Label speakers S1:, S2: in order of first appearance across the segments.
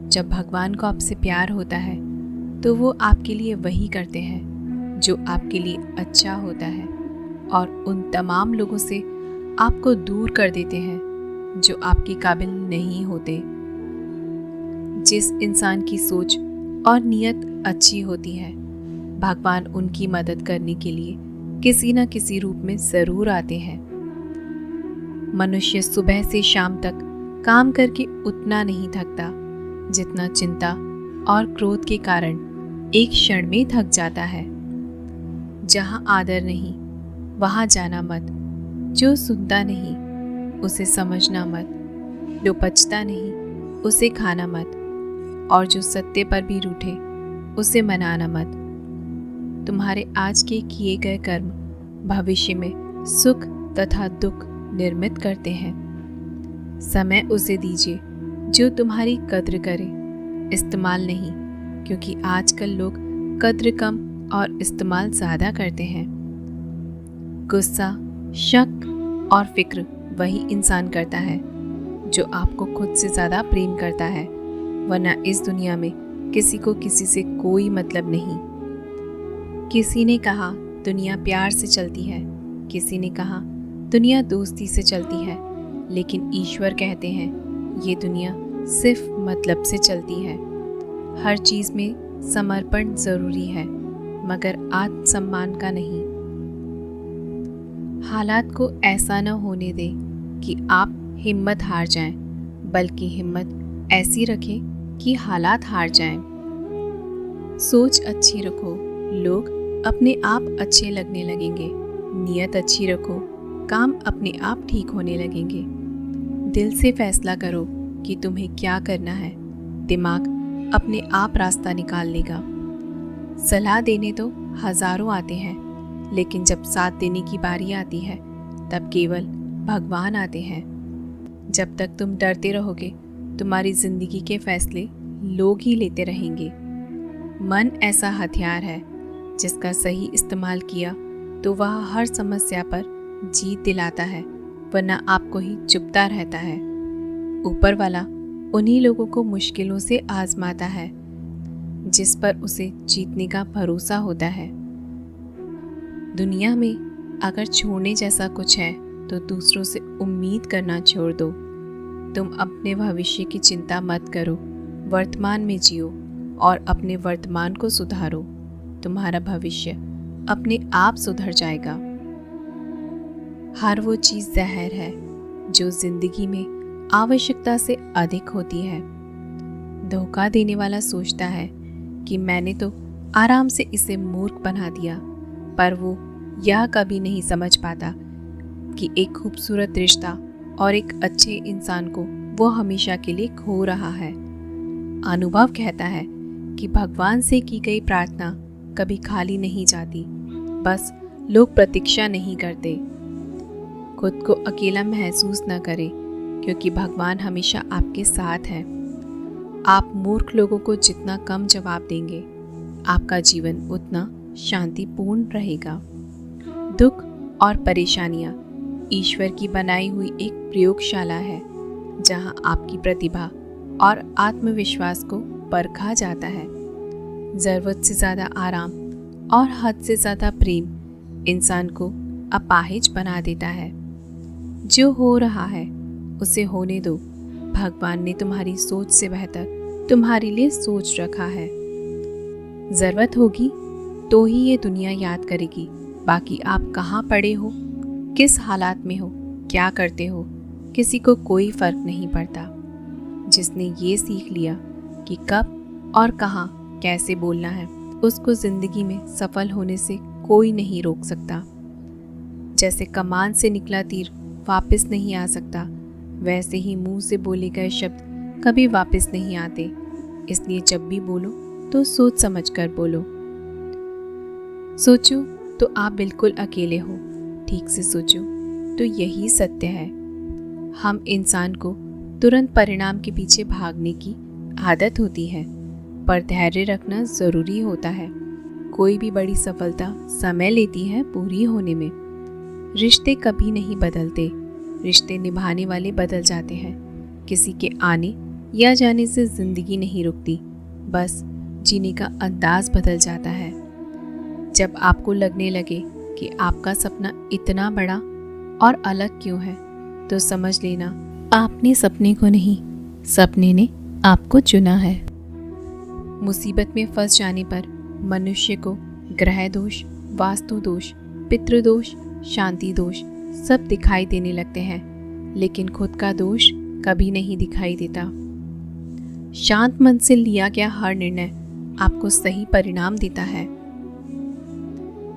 S1: जब भगवान को आपसे प्यार होता है तो वो आपके लिए वही करते हैं जो आपके लिए अच्छा होता है और उन तमाम लोगों से आपको दूर कर देते हैं जो आपके काबिल नहीं होते। जिस इंसान की सोच और नीयत अच्छी होती है, भगवान उनकी मदद करने के लिए किसी न किसी रूप में ज़रूर आते हैं। मनुष्य सुबह से शाम तक काम करके उतना नहीं थकता जितना चिंता और क्रोध के कारण एक क्षण में थक जाता है। जहाँ आदर नहीं वहाँ जाना मत, जो सुनता नहीं उसे समझना मत, जो पचता नहीं उसे खाना मत, और जो सत्य पर भी रूठे उसे मनाना मत। तुम्हारे आज के किए गए कर्म भविष्य में सुख तथा दुख निर्मित करते हैं। समय उसे दीजिए जो तुम्हारी कद्र करे, इस्तेमाल नहीं, क्योंकि आजकल लोग कद्र कम और इस्तेमाल ज़्यादा करते हैं। गुस्सा, शक और फिक्र वही इंसान करता है जो आपको खुद से ज़्यादा प्रेम करता है, वरना इस दुनिया में किसी को किसी से कोई मतलब नहीं। किसी ने कहा दुनिया प्यार से चलती है, किसी ने कहा दुनिया दोस्ती से चलती है, लेकिन ईश्वर कहते हैं ये दुनिया सिर्फ मतलब से चलती है। हर चीज़ में समर्पण ज़रूरी है, मगर आत्मसम्मान का नहीं। हालात को ऐसा न होने दें कि आप हिम्मत हार जाएं, बल्कि हिम्मत ऐसी रखें कि हालात हार जाएं। सोच अच्छी रखो, लोग अपने आप अच्छे लगने लगेंगे। नीयत अच्छी रखो, काम अपने आप ठीक होने लगेंगे। दिल से फैसला करो कि तुम्हें क्या करना है, दिमाग अपने आप रास्ता निकाल लेगा। सलाह देने तो हजारों आते हैं, लेकिन जब साथ देने की बारी आती है तब केवल भगवान आते हैं। जब तक तुम डरते रहोगे, तुम्हारी जिंदगी के फैसले लोग ही लेते रहेंगे। मन ऐसा हथियार है जिसका सही इस्तेमाल किया तो वह हर समस्या पर जीत दिलाता है, वरना आपको ही चुपता रहता है। ऊपर वाला उन्हीं लोगों को मुश्किलों से आजमाता है जिस पर उसे जीतने का भरोसा होता है। दुनिया में अगर छोड़ने जैसा कुछ है तो दूसरों से उम्मीद करना छोड़ दो। तुम अपने भविष्य की चिंता मत करो, वर्तमान में जियो और अपने वर्तमान को सुधारो। तुम्हारा भविष्य अपने आप सुधर जाएगा। हर वो चीज़ जहर है जो जिंदगी में आवश्यकता से अधिक होती है। धोखा देने वाला सोचता है कि मैंने तो आराम से इसे मूर्ख बना दिया, पर वो यह कभी नहीं समझ पाता कि एक खूबसूरत रिश्ता और एक अच्छे इंसान को वो हमेशा के लिए खो रहा है। अनुभव कहता है कि भगवान से की गई प्रार्थना कभी खाली नहीं जाती, बस लोग प्रतीक्षा नहीं करते। खुद को अकेला महसूस न करें, क्योंकि भगवान हमेशा आपके साथ है। आप मूर्ख लोगों को जितना कम जवाब देंगे, आपका जीवन उतना शांतिपूर्ण रहेगा। दुख और परेशानियां ईश्वर की बनाई हुई एक प्रयोगशाला है, जहां आपकी प्रतिभा और आत्मविश्वास को परखा जाता है। ज़रूरत से ज़्यादा आराम और हद से ज़्यादा प्रेम इंसान को अपाहिज बना देता है। जो हो रहा है उसे होने दो। भगवान ने तुम्हारी सोच से बेहतर तुम्हारे लिए सोच रखा है। ज़रूरत होगी तो ही ये दुनिया याद करेगी, बाकी आप कहाँ पड़े हो, किस हालात में हो, क्या करते हो, किसी को कोई फ़र्क नहीं पड़ता। जिसने ये सीख लिया कि कब और कहाँ कैसे बोलना है, उसको ज़िंदगी में सफल होने से कोई नहीं रोक सकता। जैसे कमान से निकला तीर वापस नहीं आ सकता, वैसे ही मुंह से बोले गए शब्द कभी वापस नहीं आते। इसलिए जब भी बोलो तो सोच समझ कर बोलो। सोचो तो आप बिल्कुल अकेले हो, ठीक से सोचो तो यही सत्य है। हम इंसान को तुरंत परिणाम के पीछे भागने की आदत होती है, पर धैर्य रखना ज़रूरी होता है। कोई भी बड़ी सफलता समय लेती है पूरी होने में। रिश्ते कभी नहीं बदलते, रिश्ते निभाने वाले बदल जाते हैं। किसी के आने या जाने से जिंदगी नहीं रुकती, बस जीने का अंदाज बदल जाता है। जब आपको लगने लगे कि आपका सपना इतना बड़ा और अलग क्यों है, तो समझ लेना आपने सपने को नहीं, सपने ने आपको चुना है। मुसीबत में फंस जाने पर मनुष्य को ग्रह दोष, वास्तु दोष, पितृदोष, शांति दोष सब दिखाई देने लगते हैं, लेकिन खुद का दोष कभी नहीं दिखाई देता। शांत मन से लिया गया हर निर्णय आपको सही परिणाम देता है।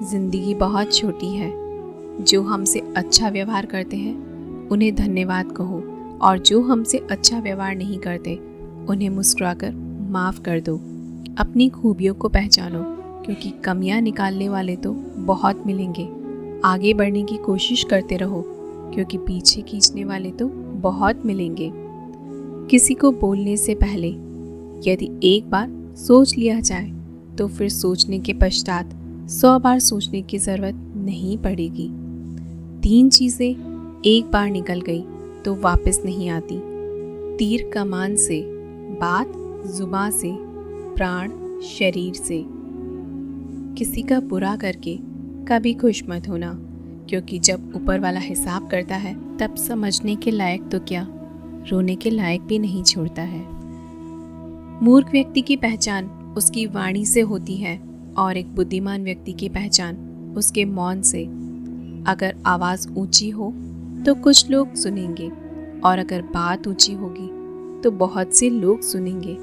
S1: जिंदगी बहुत छोटी है। जो हमसे अच्छा व्यवहार करते हैं उन्हें धन्यवाद कहो, और जो हमसे अच्छा व्यवहार नहीं करते उन्हें मुस्कुराकर माफ़ कर दो। अपनी खूबियों को पहचानो, क्योंकि कमियां निकालने वाले तो बहुत मिलेंगे। आगे बढ़ने की कोशिश करते रहो, क्योंकि पीछे खींचने वाले तो बहुत मिलेंगे। किसी को बोलने से पहले यदि एक बार सोच लिया जाए, तो फिर सोचने के पश्चात 100 बार सोचने की ज़रूरत नहीं पड़ेगी। 3 चीज़ें एक बार निकल गई तो वापस नहीं आती। तीर कमान से, बात जुबान से, प्राण शरीर से। किसी का बुरा करके कभी खुश मत होना, क्योंकि जब ऊपर वाला हिसाब करता है तब समझने के लायक तो क्या, रोने के लायक भी नहीं छोड़ता है। मूर्ख व्यक्ति की पहचान उसकी वाणी से होती है, और एक बुद्धिमान व्यक्ति की पहचान उसके मौन से। अगर आवाज़ ऊंची हो तो कुछ लोग सुनेंगे, और अगर बात ऊंची होगी तो बहुत से लोग सुनेंगे।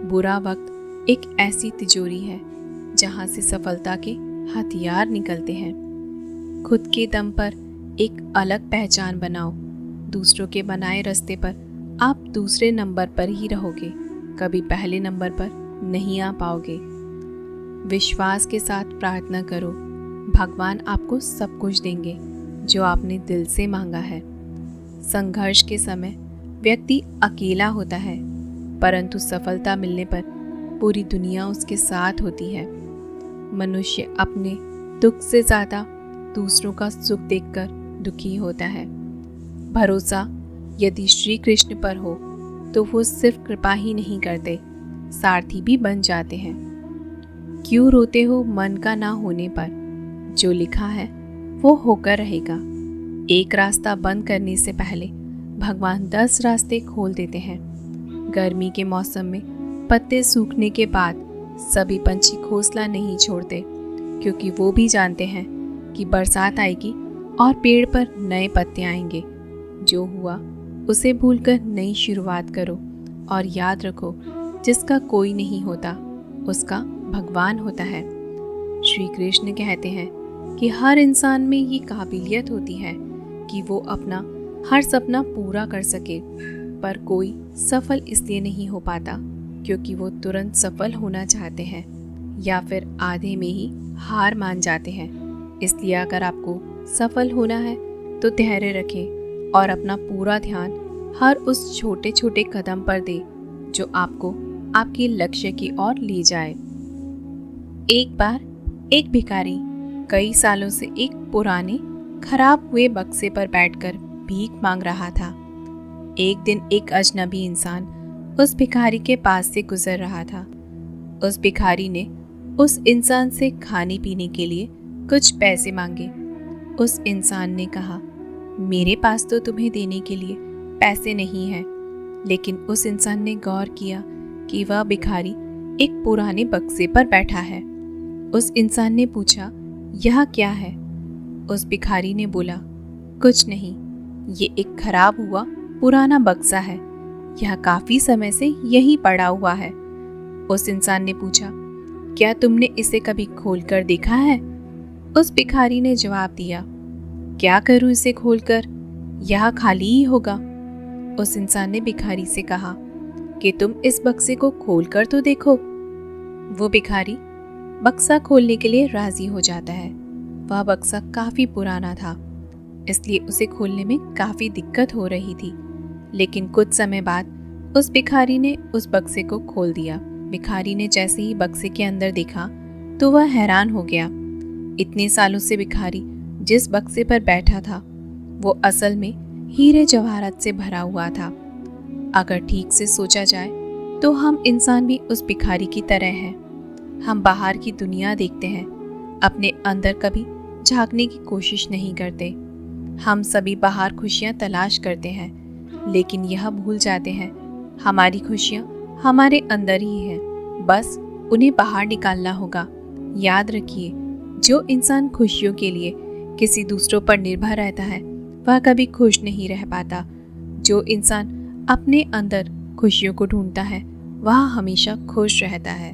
S1: बुरा वक्त एक ऐसी तिजोरी है जहाँ से सफलता के हथियार निकलते हैं। खुद के दम पर एक अलग पहचान बनाओ। दूसरों के बनाए रास्ते पर आप दूसरे नंबर पर ही रहोगे, कभी पहले नंबर पर नहीं आ पाओगे। विश्वास के साथ प्रार्थना करो, भगवान आपको सब कुछ देंगे जो आपने दिल से मांगा है। संघर्ष के समय व्यक्ति अकेला होता है, परंतु सफलता मिलने पर पूरी दुनिया उसके साथ होती है। मनुष्य अपने दुख से ज़्यादा दूसरों का सुख देखकर दुखी होता है। भरोसा यदि श्री कृष्ण पर हो तो वो सिर्फ कृपा ही नहीं करते, सारथी भी बन जाते हैं। क्यों रोते हो मन का ना होने पर? जो लिखा है वो होकर रहेगा। एक रास्ता बंद करने से पहले भगवान 10 रास्ते खोल देते हैं। गर्मी के मौसम में पत्ते सूखने के बाद सभी पंछी घोंसला नहीं छोड़ते, क्योंकि वो भी जानते हैं कि बरसात आएगी और पेड़ पर नए पत्ते आएंगे। जो हुआ उसे भूलकर नई शुरुआत करो, और याद रखो जिसका कोई नहीं होता उसका भगवान होता है। श्री कृष्ण कहते हैं कि हर इंसान में ये काबिलियत होती है कि वो अपना हर सपना पूरा कर सके, पर कोई सफल इसलिए नहीं हो पाता क्योंकि वो तुरंत सफल होना चाहते हैं, या फिर आधे में ही हार मान जाते हैं। इसलिए अगर आपको सफल होना है तो धैर्य रखें और अपना पूरा ध्यान हर उस छोटे छोटे कदम पर दे जो आपको आपके लक्ष्य की ओर ले जाए। एक बार एक भिखारी कई सालों से एक पुराने खराब हुए बक्से पर बैठकर भीख मांग रहा था। एक दिन एक अजनबी इंसान उस भिखारी के पास से गुजर रहा था। उस भिखारी ने उस इंसान से खाने पीने के लिए कुछ पैसे मांगे। उस इंसान ने कहा, मेरे पास तो तुम्हें देने के लिए पैसे नहीं हैं। लेकिन उस इंसान ने गौर किया कि वह भिखारी एक पुराने बक्से पर बैठा है। उस इंसान ने पूछा, यह क्या है? उस भिखारी ने बोला, कुछ नहीं, ये एक खराब हुआ पुराना बक्सा है, यह काफी समय से यहीं पड़ा हुआ है। उस इंसान ने पूछा, क्या तुमने इसे कभी खोलकर देखा है? उस भिखारी ने जवाब दिया, क्या करूं इसे खोलकर, यह खाली ही होगा। उस इंसान ने भिखारी से कहा कि तुम इस बक्से को खोलकर तो देखो। वो भिखारी बक्सा खोलने के लिए राजी हो जाता है। वह बक्सा काफी पुराना था, इसलिए उसे खोलने में काफी दिक्कत हो रही थी। लेकिन कुछ समय बाद उस भिखारी ने उस बक्से को खोल दिया। भिखारी ने जैसे ही बक्से के अंदर देखा तो वह हैरान हो गया। इतने सालों से भिखारी जिस बक्से पर बैठा था वो असल में हीरे जवाहरात से भरा हुआ था। अगर ठीक से सोचा जाए तो हम इंसान भी उस भिखारी की तरह हैं। हम बाहर की दुनिया देखते हैं, अपने अंदर कभी झांकने की कोशिश नहीं करते। हम सभी बाहर खुशियां तलाश करते हैं, लेकिन यह भूल जाते हैं हमारी खुशियां हमारे अंदर ही हैं, बस उन्हें बाहर निकालना होगा। याद रखिए, जो इंसान खुशियों के लिए किसी दूसरों पर निर्भर रहता है वह कभी खुश नहीं रह पाता। जो इंसान अपने अंदर खुशियों को ढूंढता है वह हमेशा खुश रहता है।